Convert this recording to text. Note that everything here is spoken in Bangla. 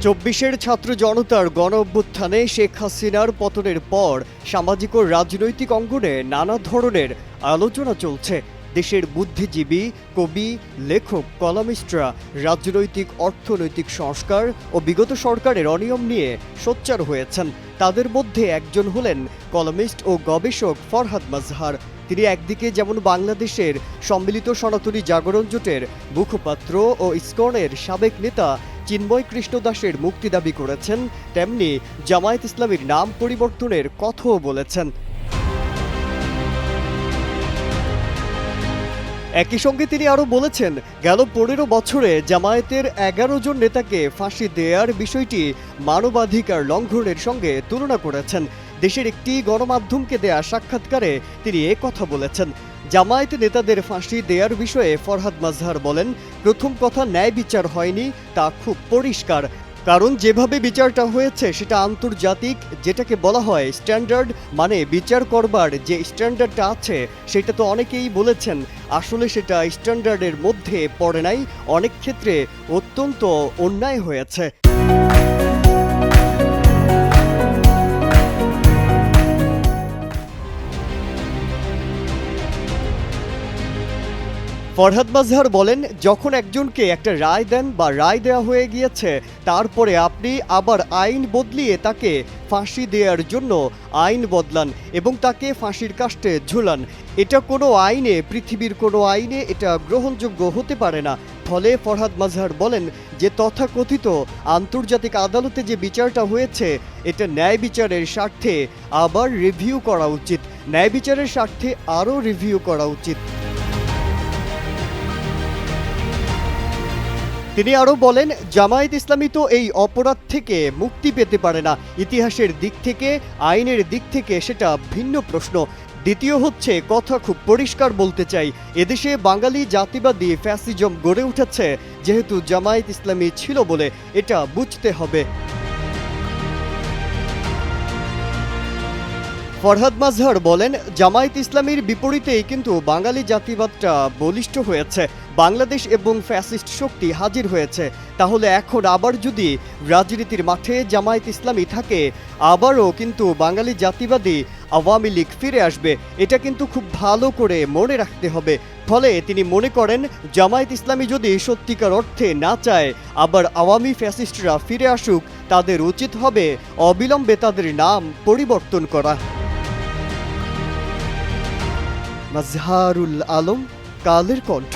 চব্বিশের ছাত্র জনতার গণ অভ্যুত্থানে শেখ হাসিনার পতনের পর সামাজিক ও রাজনৈতিক অঙ্গনে নানা ধরনের আলোচনা চলছে। দেশের বুদ্ধিজীবী, কবি, লেখক, কলামিস্টরা রাজনৈতিক অর্থনৈতিক সংস্কার ও বিগত সরকারের অনিয়ম নিয়ে সোচ্চার হয়েছেন। তাদের মধ্যে একজন হলেন কলামিস্ট ও গবেষক ফরহাদ মাজহার। তিনি একদিকে যেমন বাংলাদেশের সম্মিলিত সনাতনী জাগরণ জোটের মুখপাত্র ও ইসকনের সাবেক নেতা চিন্ময় কৃষ্ণ দাসের মুক্তি দাবি করেছেন, তেমনি জামায়াত ইসলামীর নাম পরিবর্তনের কথাও বলেছেন। একই সঙ্গে তিনি আরও বলেছেন, গেল ১৫ বছরে জামায়াতের ১১ জন নেতাকে ফাঁসি দেওয়ার বিষয়টি মানবাধিকার লঙ্ঘনের সঙ্গে তুলনা করেছেন। দেশের একটি গণমাধ্যমকে দেয়া সাক্ষাৎকারে তিনি কথা বলেছেন। জামায়াত নেতাদের ফাঁসি দেওয়ার বিষয়ে ফরহাদ মাজহার বলেন, প্রথম কথা, ন্যায় বিচার হয়নি, তা খুব পরিষ্কার। কারণ যেভাবে বিচারটা হয়েছে সেটা আন্তর্জাতিক, যেটাকে বলা হয় স্ট্যান্ডার্ড, মানে বিচার করবার যে স্ট্যান্ডার্ডটা আছে সেটা তো অনেকেই বলেছেন আসলে সেটা স্ট্যান্ডার্ডের মধ্যে পড়ে নাই, অনেক ক্ষেত্রে অত্যন্ত অন্যায় হয়েছে। ফরহাদ মাজহার বলেন, যখন একজনকে একটা রায় দেন বা রায় দেওয়া হয়ে গিয়েছে, তারপরে আপনি আবার আইন বদলিয়ে তাকে ফাঁসি দেওয়ার জন্য আইন বদলান এবং তাকে ফাঁসির কাস্টে ঝুলান, এটা কোনো আইনে, পৃথিবীর কোনো আইনে এটা গ্রহণযোগ্য হতে পারে না। ফলে ফরহাদ মাজহার বলেন যে তথাকথিত আন্তর্জাতিক আদালতে যে বিচারটা হয়েছে এটা ন্যায় বিচারের স্বার্থে আবার রিভিউ করা উচিত, ন্যায় বিচারের স্বার্থে আরও রিভিউ করা উচিত। তিনি আরও বলেন, জামায়াত ইসলামী তো এই অপরাধ থেকে মুক্তি পেতে পারে না। ইতিহাসের দিক থেকে, আইনের দিক থেকে সেটা ভিন্ন প্রশ্ন। দ্বিতীয় হচ্ছে, কথা খুব পরিষ্কার বলতে চাই, এদেশে বাঙালি জাতিবাদী ফ্যাসিজম গড়ে উঠেছে যেহেতু জামায়াত ইসলামী ছিল বলে, এটা বুঝতে হবে। ফরহাদ মাজহার বলেন, জামায়াত ইসলামীর বিপরীতেই কিন্তু বাঙালি জাতিবাদটা বলিষ্ঠ হয়েছে, বাংলাদেশ এবং ফ্যাসিস্ট শক্তি হাজির হয়েছে। তাহলে এখন আবার যদি রাজনীতির মাঠে জামায়াত ইসলামী থাকে, আবারও কিন্তু বাঙালি জাতিবাদী আওয়ামী লীগ ফিরে আসবে, এটা কিন্তু খুব ভালো করে মনে রাখতে হবে। ফলে তিনি মনে করেন, জামায়াত ইসলামী যদি সত্যিকার অর্থে না চায় আবার আওয়ামী ফ্যাসিস্টরা ফিরে আসুক, তাদের উচিত হবে অবিলম্বে তাদের নাম পরিবর্তন করা। মাজহারুল আলম, কালের কণ্ঠ।